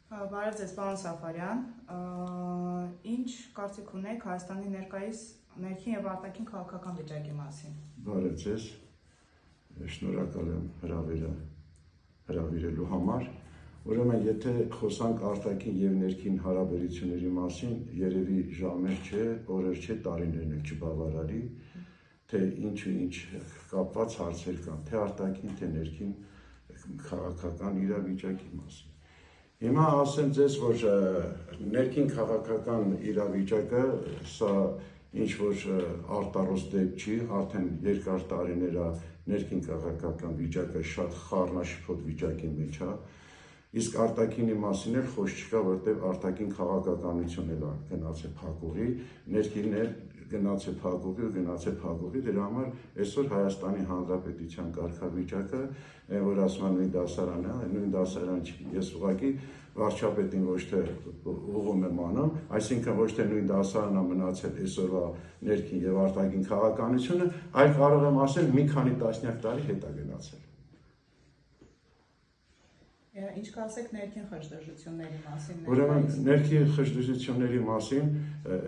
Բարև ձեզ, պարոն Սաֆարյան, ինչ կարծիք ունեք Հայաստանի ներկայիս ներքին և արտաքին քաղաքական վիճակի մասին։ Բարև ձեզ, շնորհակալ եմ հրավիրելու համար։ Ուրեմն, եթե խոսանք արտաքին և ներքին հարաբերությունների մասին, երևի ժամեր չէ, օրեր չէ, տարիներն էլ չբավարարի, թե ինչ կապված հարցեր կան, թե արտաքին, թե ներքին քաղաքական իրավիճակի մասին։ Հիմա ասեմ ձեզ, որ ներքին քաղաքական իրավիճակը սա ինչ-որ արտարոց դեպք չի, արդեն երկար տարիներ է ներքին քաղաքական վիճակը շատ խառնաշփոթ վիճակի մեջ է, իսկ արտաքինի մասին էլ խոսք չկա, որտեղ արտաքին քաղաքականություն էլ գնաց է փակուղի, ներքինն էլ գնաց է փակուղի, դրա համար այսօր Հայաստանի Հանրապետության կարգավիճակը, որ ասում են նույն դասարանն է, նույն դասարան չի, ես ուղղակի վարչապետին ոչ թե ուղղում եմ անում, այսինքն ոչ թե նույն դասարանն է մնացել այսօրվա ներքին և արտաքին քաղաքականությունը, այլ կարող եմ ասել մի քանի տասնյակ տարի հետ է գնացել։ Ինչ կասեք ներքին խժդժությունների մասին։ Ուրեմն ներքին խժդժությունների մասին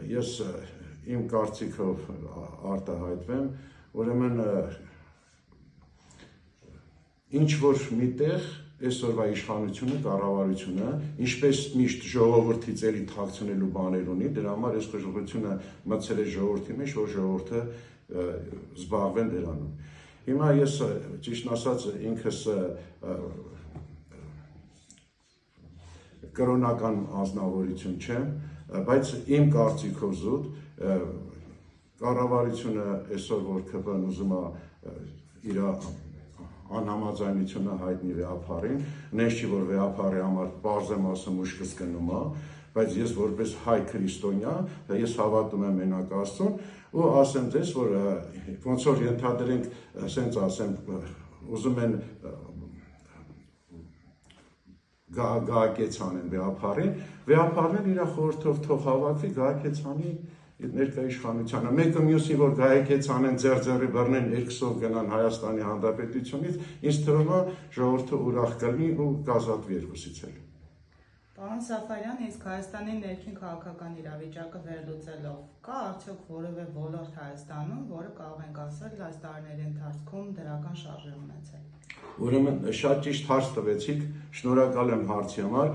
ես իմ կարծիքով արտահայտվեմ, ուրեմն ինչ որ միտեղ այսօրվա իշխանությունը, կառավարությունը, ինչպես միշտ ժողովրդից էլի թաքցնելու բաներ ունի, դրա համար այս խժդժությունը մտցել է ժողովրդի մեջ, որ ժողովուրդը զբաղվեն դրանով։ Հիմա ես ճիշտն ասած ինքս կրոնական անձնավորություն չեմ, բայց իմ կարծիքով զուտ կառավարությունը այսօր որ ԿՊ-ն ուզում է իր անհամաձայնությունը հայտնի վեհափառին, նենց չի որ վեհափառի համար պարզ եմ ասում ուշ կսկնում է, բայց ես որպես հայ քրիստոնյա, ես հավատում եմ մենակ Աստծուն ու ասեմ ձեզ, որ ոնց որ ենթադրենք, ասենց ասեմ, ուզում են գահակեցան են վեհափառին իր խորհրդով թող հավաքվի գահակեցանի ներկա իշխանությանը, մեկը մյուսին որ գահակեցան են ձեռի բռնեն երկսով գնան Հայաստանի Հանրապետությունից, ինձ թվում է ժողովուրդը ուրախ կլինի ու կազատվի երկուսից էլ։ Պարոն Սաֆարյան, իսկ Հայաստանի ներքին քաղաքական իրավիճակը վերլուծելով, կա արդյոք որևէ ոլորտ Հայաստանում, որը կարող ենք ասել այս տարիների ընթացքում դրական շարժ է ունեցել։ Ուրեմն շատ ճիշտ հարց տվեցիք, շնորհակալ եմ հարցի համար,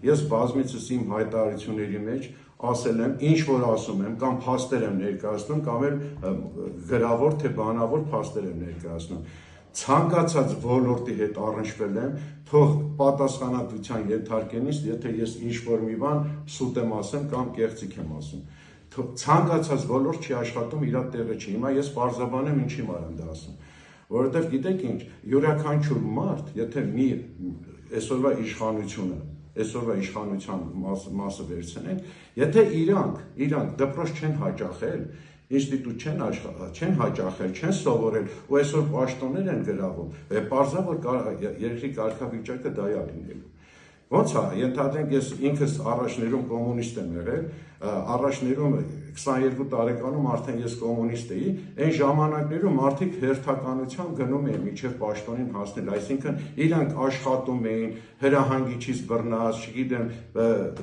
ես բազմիցս իմ հայտարարությունների մեջ ասել եմ, ինչ որ ասում եմ, կամ փաստեր եմ ներկայացնում, կամ էլ գրավոր թե բանավոր փաստեր եմ ներկայացնում։ Ցանկացած ոլորտի հետ առնչվել եմ, թող պատասխանատվության ենթարկեն ինձ, եթե ես ինչ-որ մի բան սուտ եմ ասում կամ կեղծիք եմ ասում։ Ցանկացած ոլորտ չի աշխատում, իր տեղը չի։ Հիմա ես պարզաբանեմ ինչի համար եմ դա ասում։ Որովհետև գիտեք ինչ, յուրաքանչյուր մարդ, եթե մի այսօրվա իշխանության մասը վերցնենք, եթե իրանք դպրոց չեն հաճախել, ինստիտուտ չեն հաճախել, չեն սովորել ու այսօր պաշտոններ են գրավում, պարզա որ երկրի կարգավիճակը դա է լինելու։ Ոնց է, ենթադրենք ես ինքս առաջներում կոմունիստ եմ եղել, առաջներում 22 տարեկանում արդեն ես կոմունիստ էի, այն ժամանակներում մարդիկ հերթականությամբ գնում էին մինչև պաշտոնին հասնել, այսինքն իրանք աշխատում էին, հրահանգիչից բռնած, չգիտեմ,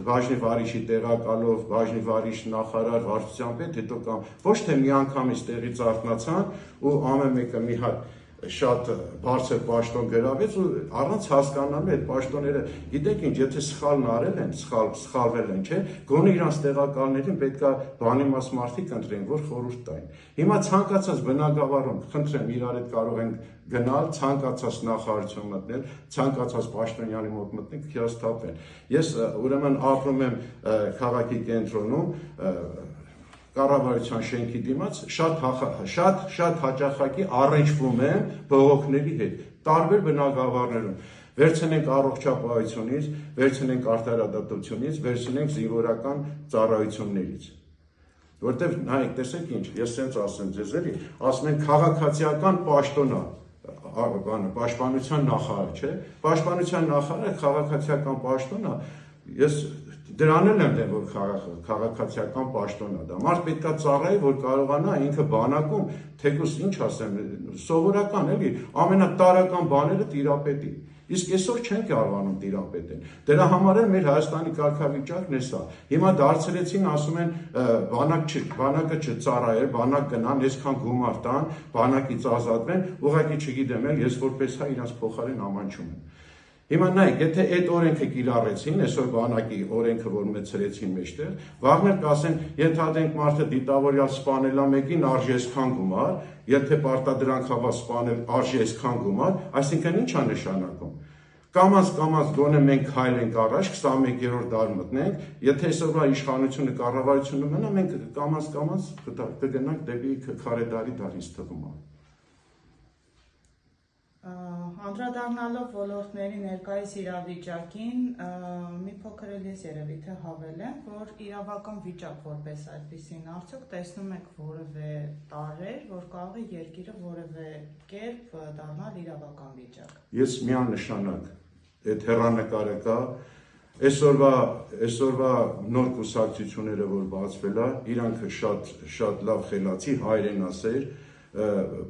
բաժնի վարիչի տեղակալով, բաժնի վարիչ նախարար, վարչության պետ, հետո կամ ոչ թե միանգամից տեղից արթնացան ու ամեն մեկը մի հատ շատ բարձր պաշտոն գրավեց ու առանց հասկանալու այդ պաշտոնները, գիտեք ինչ, եթե սխալն արել են, սխալվել են, չէ, գոնե իրանց տեղակալներին պետքա բանիմաց մարդիկ ընտրեն, որ խորհուրդ տային։ Հիմա ցանկացած բնակավարում, խնդրեմ, իրար հետ կարող ենք գնալ, ցանկացած նախարարություն մտնել, ցանկացած պաշտոնյանի մոտ մտնենք, հիասթափվեն։ Ես ուրեմն ապրում եմ քաղաքի կենտրոնում, կառավարության շենքի դիմաց շատ հաճախակի առնչվում եմ բողոքների հետ, տարբեր բնակավարներում, վերցնենք առողջապահությունից, վերցնենք արտարադատությունից, վերցնենք զինվորական ծառայություններից, որտեղ նայեք, տեսեք ինչ, ես սենց ասեմ ձեզ էլի, ասում են քաղաքացիական պաշտոն է, պաշտպանության նախարար, չէ, պաշտպանության նախարարը քաղաքացիական պաշտոն է, ես դրան էլ եմ դեմ, որ քաղաքացիական պաշտոն է դա, մարդ պետքա ծառայի, որ կարողանա ինքը բանակում, թեկուզ ինչ ասեմ, սովորական էլի, ամենատարրական բաները տիրապետի, Իսկ այսօր չեն կարողանում տիրապետել։ Դրա համար էլ մեր Հայաստանի կարգավիճակն է սա։ Հիմա դարձրեցին, ասում են, բանակը չծառայել, բանակ գնան, այսքան գումար տան, բանակից ազատվեն, ուղղակի չգիտեմ էլ, ես որպես հայ իրանց փոխարեն ամաչում եմ։ Հիմա նայեք, եթե այդ օրենքը կիրառեցին, այսօր բանակի օրենքը, որ մտցրեցին մեջտեղ, վաղներ կասեն, ենթադրենք մարդը դիտավորյալ սպանել է մեկին, արժի այսքան գումար, եթե պարտադրանք հավա սպանել արժի այսքան գումար, այսինքն ի՞նչ է նշանակում։ Կամաց գոնե մենք քայլ ենք առաջ 21-րդ դար մտնենք, եթե այսօրվա իշխանությունը կառավարությունը մնա, մենք կամաց կգնանք դեպի քարեդարի դարից թվում է։ Անդրադառնալով ոլորտների ներկայիս իրավիճակին, մի փոքր էլ ես երևի թե հավելեմ, որ իրավական վիճակ որպես այդպիսին արդյոք տեսնում եք որևէ տարրեր, որ կարող է երկիրը որևէ կերպ դառնալ իրավական վիճակ։ Ես միանշանակ այդ հեռանկարը կա, այսօրվա նոր կուսակցությունները, որ բացվել է, իրանք շատ լավ խելացի հայրենասեր,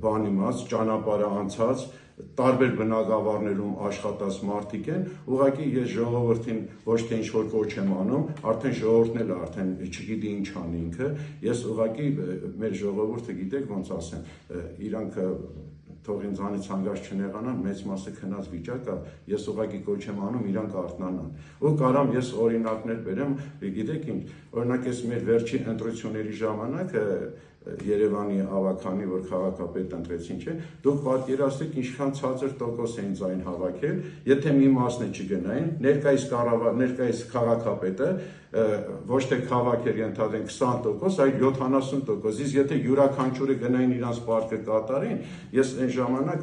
բանիմաց, ճանապարհը անցած, տարբեր բնակավարներում աշխատած մարդիկ են, ուղղակի ես ժողովրդին ոչ թե ինչ-որ կոչ եմ անում, արդեն ժողովուրդն էլ արդեն չգիտի ինչ անի ինքը, ես ուղղակի մեր ժողովուրդը գիտեք ոնց ասեմ, իրանք թող ինձանից հանգած չնեղանան, մեծ մասը քնած վիճակ է, ես ուղղակի կոչ եմ անում իրանք արթնանան։ Ու կարամ ես օրինակներ բերեմ, գիտեք ինչ, օրինակ ես մեր վերջի ընտրությունների ժամանակ Երևանի ավագանի, որ քաղաքապետ ընտրեցին, չէ, դուք պատկերացրեք ինչքան ցածր տոկոս էին ձայն հավաքել, եթե մի մասն չգնային, ներկայիս քաղաքապետը ոչ թե քաղաք էր ենթադրենք 20%, այլ 70%, իսկ եթե յուրաքանչյուրը գնային իրանց պարտքը կատարին, ես այն ժամանակ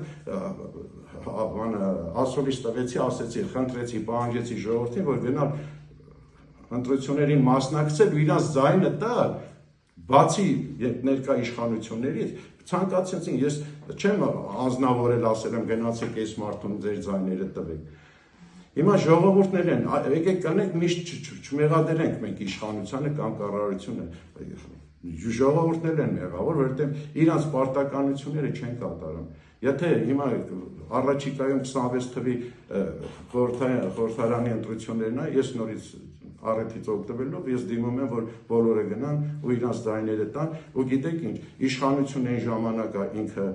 ասովից տվեցի, ասեցի, խնդրեցի, պահանջեցի ժողովրդին, որ գնալ ընտրություններին մասնակցել ու իրանց ձայնը տալ, բացի ներկա իշխանություններից, ցանկացեցին, ես չեմ անձնավորել, ասել եմ գնացեք այս մարդուն ձեր ձայները տվեք։ Հիմա ժողովուրդներ են, եկեք կանենք միշտ չմեղադրենք մենք իշխանությանը կամ կառավարությունը, ժողովուրդներ են մեղավոր, որովհետև իրանց պարտականությունները չեն կատարում։ Եթե հիմա առաջիկայում 26 թվի խորհրդարանի ընտրություններն է, ես նորից առիթից օգտվելով ես դիմում եմ, որ բոլորը գնան ու իրանց ձայները տան, ու գիտեք ինչ, իշխանությունը այն ժամանակ ինքը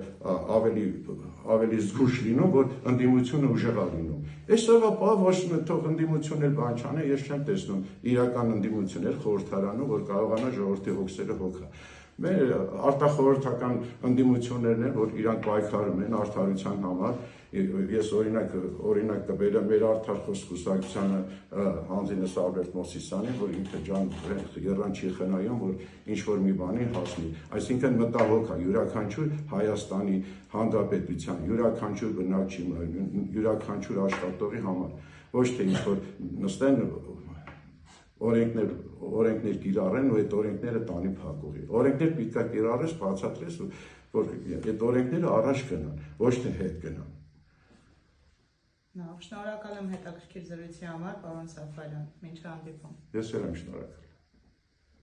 ավելի զգուշ լինում, որ ընդդիմությունը ուժեղ է լինում։ Այսօրվա ոչ թող ընդդիմությունն էլ բան չանե, ես չեմ տեսնում իրական ընդդիմություններ խորհրդարանում, որ կարողանա ժողովրդի հոգսերը հոգա։ Մեր արտախորհրդական ընդդիմություններն են, որ իրանք պայքարում են արդարության համար, ես օրինակ կբերեմ մեր արդար խոսք կուսակցությանը հանձինս Ալբերտ Մովսիսյանին, որ ինքը եռան չի խնայում, որ ինչ-որ մի բանի հասնի, այսինքն մտահոգ է յուրաքանչյուր Հայաստանի Հանրապետության, յուրաքանչյուր բնակչի, յուրաքանչյուր աշխատողի համար, ոչ թե ինչ-որ նստեն օրենքներ կիրառեն ու այդ օրենքները տանի փակուղի։ Օրենքներ պետք է կիրառես, բացատրես, որ այդ օրենքները առաջ գնան, ոչ թե հետ գնան։ Շնորհակալ եմ հետաքրքիր զրույցի համար, պարոն Սաֆարյան, մինչ հանդիպում։ Ես էլ եմ շնորհակալ։